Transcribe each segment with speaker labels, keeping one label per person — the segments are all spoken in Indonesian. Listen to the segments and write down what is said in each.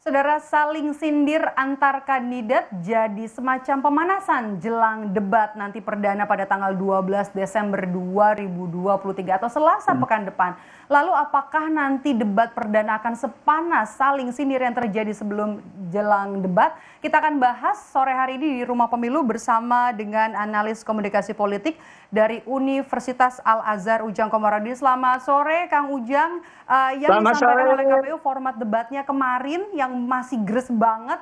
Speaker 1: Saudara, saling sindir antar kandidat jadi semacam pemanasan jelang debat nanti perdana pada tanggal 12 Desember 2023 atau Selasa pekan depan. Lalu apakah nanti debat perdana akan sepanas saling sindir yang terjadi sebelum jelang debat? Kita akan bahas sore hari ini di Rumah Pemilu bersama dengan analis komunikasi politik dari Universitas Al-Azhar, Ujang Komarudin. Selamat sore Kang Ujang. Yang
Speaker 2: Selamat
Speaker 1: disampaikan
Speaker 2: sore.
Speaker 1: oleh KPU format debatnya kemarin yang masih gres banget.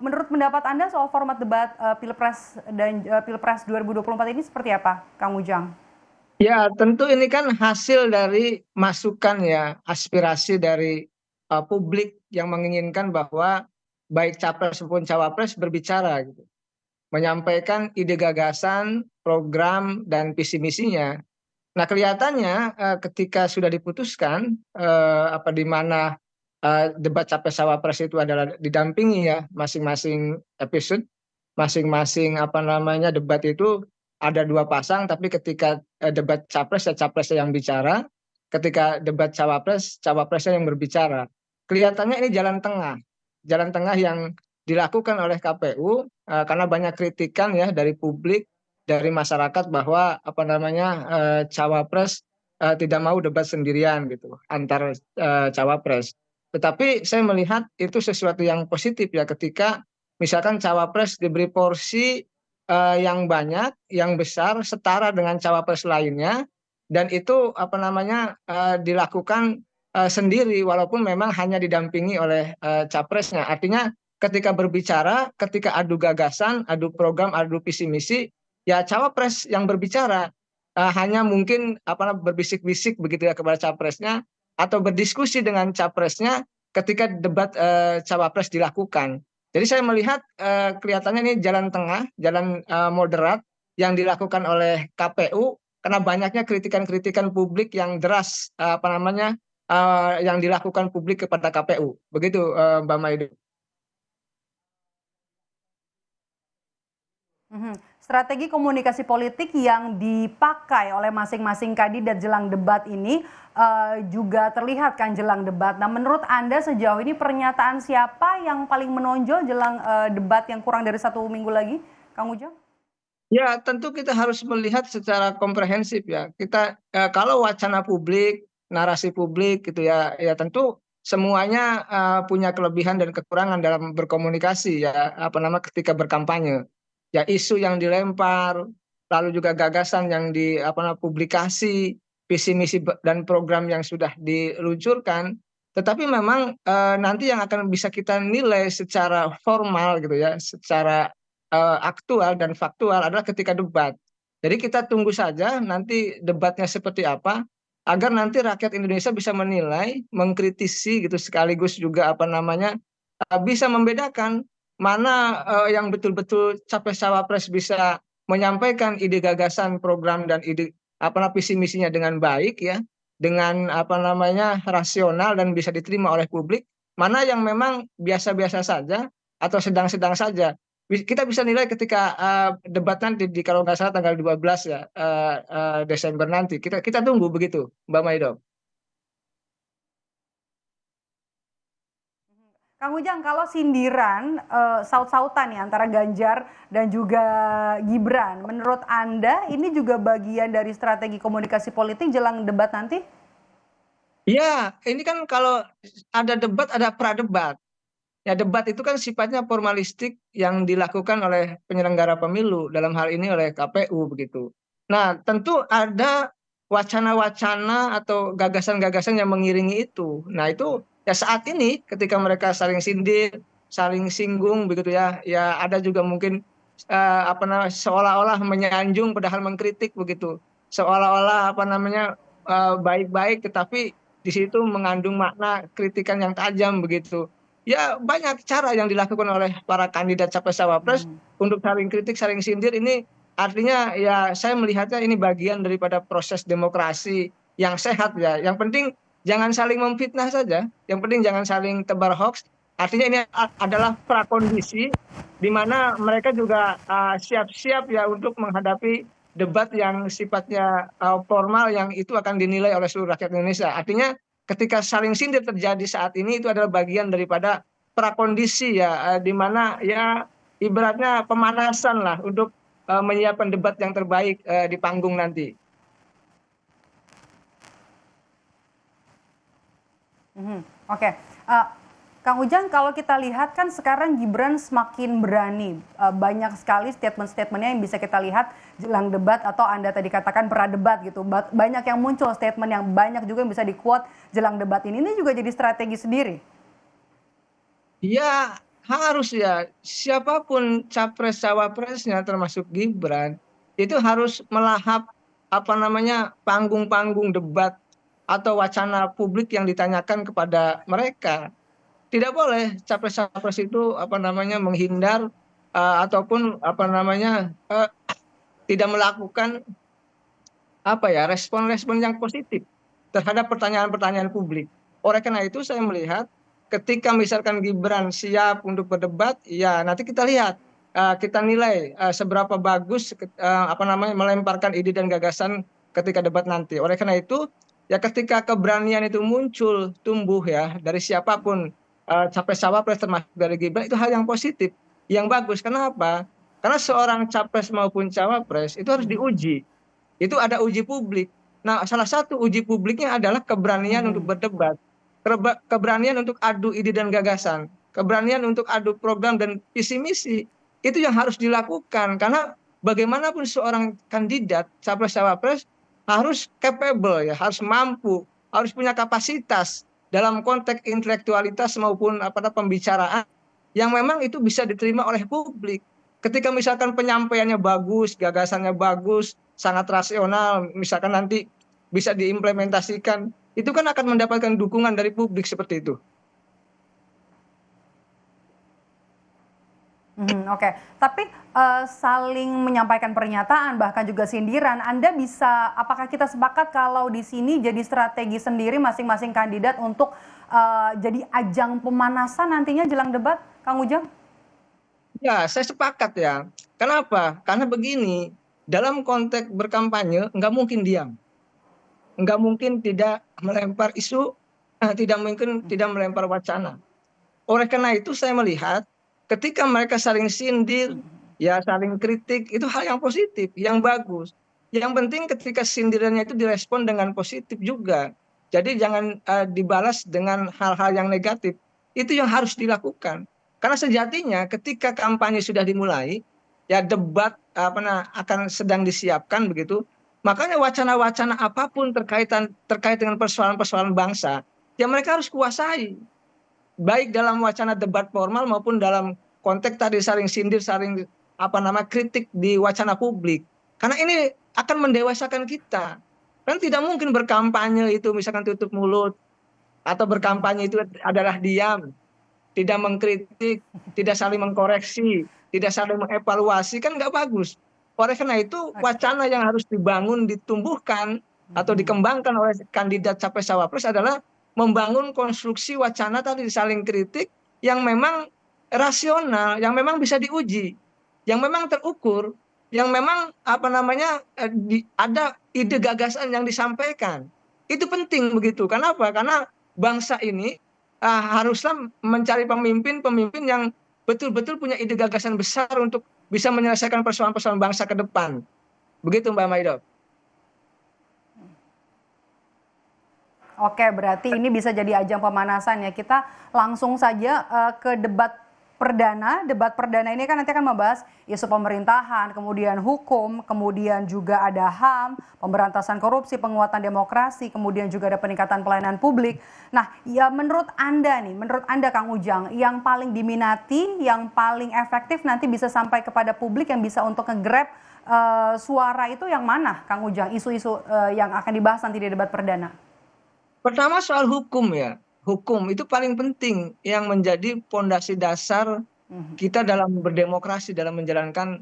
Speaker 1: Menurut pendapat Anda soal format debat Pilpres dan Pilpres 2024 ini seperti apa, Kang Ujang?
Speaker 2: Ya, tentu ini kan hasil dari masukan ya, aspirasi dari publik yang menginginkan bahwa baik capres maupun cawapres berbicara gitu, menyampaikan ide gagasan, program dan visi misinya. Nah, kelihatannya ketika sudah diputuskan di mana debat capres cawapres itu adalah didampingi ya masing-masing episode, masing-masing debat itu ada dua pasang, tapi ketika debat capres ya capresnya yang bicara, ketika debat cawapres cawapresnya yang berbicara. Kelihatannya ini jalan tengah yang dilakukan oleh KPU karena banyak kritikan ya dari publik, dari masyarakat bahwa cawapres tidak mau debat sendirian gitu antar cawapres. Tetapi saya melihat itu sesuatu yang positif ya ketika misalkan cawapres diberi porsi yang banyak, yang besar, setara dengan cawapres lainnya, dan itu dilakukan sendiri, walaupun memang hanya didampingi oleh capresnya. Artinya, ketika berbicara, ketika adu gagasan, adu program, adu visi misi, ya cawapres yang berbicara hanya mungkin berbisik-bisik begitu ya kepada capresnya, atau berdiskusi dengan capresnya ketika debat cawapres dilakukan. Jadi saya melihat kelihatannya ini jalan tengah, jalan moderat yang dilakukan oleh KPU karena banyaknya kritikan-kritikan publik yang deras yang dilakukan publik kepada KPU. Begitu Mbak Maido.
Speaker 1: Strategi komunikasi politik yang dipakai oleh masing-masing kandidat jelang debat ini juga terlihat kan jelang debat. Nah, menurut Anda sejauh ini pernyataan siapa yang paling menonjol jelang debat yang kurang dari 1 minggu lagi, Kang Ujang?
Speaker 2: Ya, tentu kita harus melihat secara komprehensif ya. Kita kalau wacana publik, narasi publik gitu ya, ya tentu semuanya punya kelebihan dan kekurangan dalam berkomunikasi ya, ketika berkampanye. Ya isu yang dilempar, lalu juga gagasan yang publikasi, visi misi dan program yang sudah diluncurkan. Tetapi memang nanti yang akan bisa kita nilai secara formal gitu ya, secara aktual dan faktual adalah ketika debat. Jadi kita tunggu saja nanti debatnya seperti apa, agar nanti rakyat Indonesia bisa menilai, mengkritisi gitu sekaligus juga bisa membedakan mana yang betul-betul capres cawapres bisa menyampaikan ide gagasan, program dan ide visi misinya dengan baik ya, dengan rasional dan bisa diterima oleh publik, mana yang memang biasa-biasa saja atau sedang-sedang saja. Kita bisa nilai ketika debat nanti di kalau nggak salah tanggal 12 ya Desember nanti. Kita tunggu begitu, Mbak Maido.
Speaker 1: Kang Ujang, kalau sindiran saut-sautan ya antara Ganjar dan juga Gibran, menurut Anda ini juga bagian dari strategi komunikasi politik jelang debat nanti?
Speaker 2: Ya, ini kan kalau ada debat ada pradebat. Ya, debat itu kan sifatnya formalistik yang dilakukan oleh penyelenggara pemilu, dalam hal ini oleh KPU begitu. Nah, tentu ada wacana-wacana atau gagasan-gagasan yang mengiringi itu. Nah, itu ya saat ini ketika mereka saling sindir, saling singgung begitu ya, ya ada juga mungkin seolah-olah menyanjung padahal mengkritik begitu. Seolah-olah baik-baik tetapi di situ mengandung makna kritikan yang tajam begitu. Ya banyak cara yang dilakukan oleh para kandidat capres-cawapres untuk saling kritik, saling sindir. Ini artinya ya saya melihatnya ini bagian daripada proses demokrasi yang sehat ya. Yang penting jangan saling memfitnah saja. Yang penting jangan saling tebar hoax. Artinya ini adalah prakondisi di mana mereka juga siap-siap ya untuk menghadapi debat yang sifatnya formal yang itu akan dinilai oleh seluruh rakyat Indonesia. Artinya ketika saling sindir terjadi saat ini itu adalah bagian daripada prakondisi ya, di mana ya ibaratnya pemanasan lah untuk menyiapkan debat yang terbaik di panggung nanti.
Speaker 1: Mhm, oke. Kang Ujang, kalau kita lihat kan sekarang Gibran semakin berani. Banyak sekali statement-statementnya yang bisa kita lihat jelang debat atau Anda tadi katakan pra-debat gitu. Banyak yang muncul statement yang banyak juga yang bisa di-quote jelang debat ini. Ini juga jadi strategi sendiri.
Speaker 2: Ya harus ya, siapapun capres cawapresnya termasuk Gibran itu harus melahap apa namanya panggung-panggung debat atau wacana publik yang ditanyakan kepada mereka. Tidak boleh capres-capres itu apa namanya menghindar ataupun apa namanya tidak melakukan apa ya respon-respon yang positif terhadap pertanyaan-pertanyaan publik. Oleh karena itu saya melihat ketika misalkan Gibran siap untuk berdebat, ya nanti kita lihat kita nilai seberapa bagus apa namanya melemparkan ide dan gagasan ketika debat nanti. Oleh karena itu ya ketika keberanian itu muncul tumbuh ya dari siapapun capres cawapres termasuk dari Gibran itu hal yang positif, yang bagus. Kenapa? Karena seorang capres maupun cawapres itu harus diuji, itu ada uji publik. Nah, salah satu uji publiknya adalah keberanian untuk
Speaker 1: Mhm.
Speaker 2: berdebat, keberanian untuk adu ide dan gagasan, keberanian untuk adu program dan visi misi. Itu yang harus dilakukan karena bagaimanapun seorang kandidat capres-cawapres harus capable ya, harus mampu, harus punya kapasitas dalam konteks intelektualitas maupun pembicaraan yang memang itu bisa diterima oleh publik. Ketika misalkan penyampaiannya bagus, gagasannya bagus, sangat rasional, misalkan nanti bisa diimplementasikan, itu kan akan mendapatkan dukungan dari publik seperti itu.
Speaker 1: Mhm, oke. Tapi saling menyampaikan pernyataan bahkan juga sindiran, apakah kita sepakat kalau di sini jadi strategi sendiri masing-masing kandidat untuk jadi ajang pemanasan nantinya jelang debat, Kang Ujang?
Speaker 2: Ya, saya sepakat ya. Kenapa? Karena begini, dalam konteks berkampanye nggak mungkin diam, nggak mungkin tidak melempar isu, tidak mungkin tidak melempar wacana. Oleh karena itu saya melihat ketika mereka saling sindir, ya saling kritik, itu hal yang positif, yang bagus. Yang penting ketika sindirannya itu direspon dengan positif juga. Jadi jangan dibalas dengan hal-hal yang negatif. Itu yang harus dilakukan. Karena sejatinya ketika kampanye sudah dimulai, ya debat akan sedang disiapkan begitu. Makanya wacana-wacana apapun terkait dengan persoalan-persoalan bangsa, ya mereka harus kuasai baik dalam wacana debat formal maupun dalam konteks tadi saling sindir, saling kritik di wacana publik. Karena ini akan mendewasakan kita. Kan tidak mungkin berkampanye itu misalkan tutup mulut atau berkampanye itu adalah diam, tidak mengkritik, tidak saling mengkoreksi, tidak saling mengevaluasi, kan nggak bagus. Oleh karena itu
Speaker 1: Oke.
Speaker 2: wacana yang harus dibangun, ditumbuhkan atau
Speaker 1: Mhm.
Speaker 2: dikembangkan oleh kandidat capres cawapres adalah membangun konstruksi wacana tadi saling kritik yang memang rasional, yang memang bisa diuji, yang memang terukur, yang memang ada ide gagasan yang disampaikan. Itu penting begitu. Kenapa? Karena bangsa ini haruslah mencari pemimpin-pemimpin yang betul-betul punya ide gagasan besar untuk bisa menyelesaikan persoalan-persoalan bangsa ke depan. Begitu Mbak Maido.
Speaker 1: Oke, berarti ini bisa jadi ajang pemanasan ya. Kita langsung saja ke debat perdana. Debat perdana ini kan nanti akan membahas isu pemerintahan, kemudian hukum, kemudian juga ada HAM, pemberantasan korupsi, penguatan demokrasi, kemudian juga ada peningkatan pelayanan publik. Nah, ya menurut Anda nih, menurut Anda Kang Ujang, yang paling diminati, yang paling efektif nanti bisa sampai kepada publik yang bisa untuk nge-grab suara itu yang mana Kang Ujang? Isu-isu yang akan dibahas nanti di debat perdana.
Speaker 2: Pertama soal hukum ya. Hukum itu paling penting yang menjadi pondasi dasar
Speaker 1: Mhm.
Speaker 2: kita dalam berdemokrasi, dalam menjalankan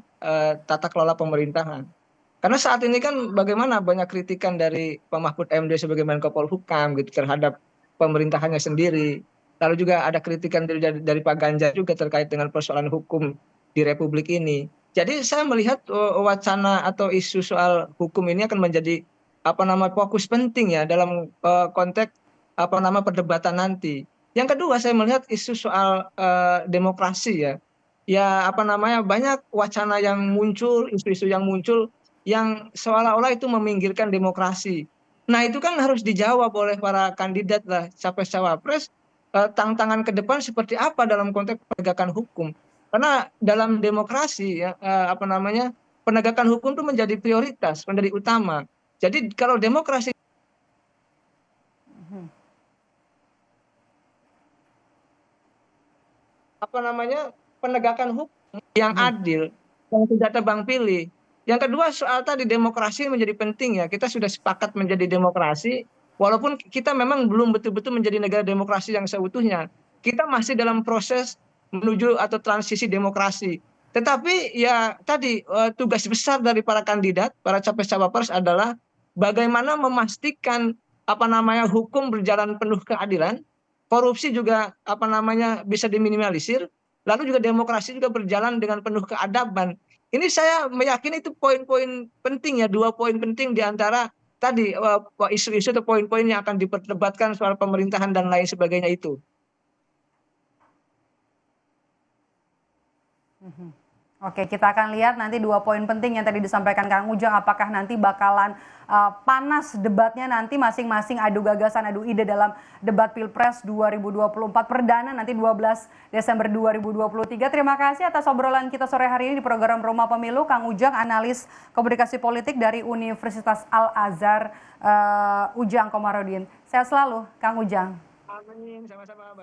Speaker 2: tata kelola pemerintahan. Karena saat ini kan bagaimana banyak kritikan dari Pak Mahfud MD sebagai Menko Polhukam gitu terhadap pemerintahannya sendiri. Lalu juga ada kritikan dari Pak Ganjar juga terkait dengan persoalan hukum di Republik ini. Jadi saya melihat wacana atau isu soal hukum ini akan menjadi fokus penting ya dalam konteks perdebatan nanti. Yang kedua saya melihat isu soal demokrasi ya. Ya apa namanya banyak wacana yang muncul, isu-isu yang muncul yang seolah-olah itu meminggirkan demokrasi. Nah itu kan harus dijawab oleh para kandidat lah capres-cawapres, tantangan ke depan seperti apa dalam konteks penegakan hukum. Karena dalam demokrasi ya apa namanya penegakan hukum itu menjadi prioritas, menjadi utama. Jadi kalau demokrasi apa namanya penegakan hukum yang
Speaker 1: Mhm.
Speaker 2: adil, yang tidak tebang pilih. Yang kedua soal tadi demokrasi menjadi penting ya. Kita sudah sepakat menjadi demokrasi, walaupun kita memang belum betul-betul menjadi negara demokrasi yang seutuhnya. Kita masih dalam proses menuju atau transisi demokrasi. Tetapi ya tadi tugas besar dari para kandidat, para capres-cawapres adalah bagaimana memastikan apa namanya hukum berjalan penuh keadilan, korupsi juga apa namanya bisa diminimalisir, lalu juga demokrasi juga berjalan dengan penuh keadaban. Ini saya meyakini itu poin-poin penting ya, dua poin penting di antara tadi isu-isu atau poin-poin yang akan diperdebatkan soal pemerintahan dan lain sebagainya itu.
Speaker 1: Oke, kita akan lihat nanti dua poin penting yang tadi disampaikan Kang Ujang, apakah nanti bakalan panas debatnya nanti masing-masing adu gagasan, adu ide dalam debat Pilpres 2024 perdana nanti 12 Desember 2023. Terima kasih atas obrolan kita sore hari ini di program Rumah Pemilu, Kang Ujang, analis komunikasi politik dari Universitas Al-Azhar, Ujang Komarudin. Sehat selalu, Kang Ujang.
Speaker 2: Amin, sama-sama.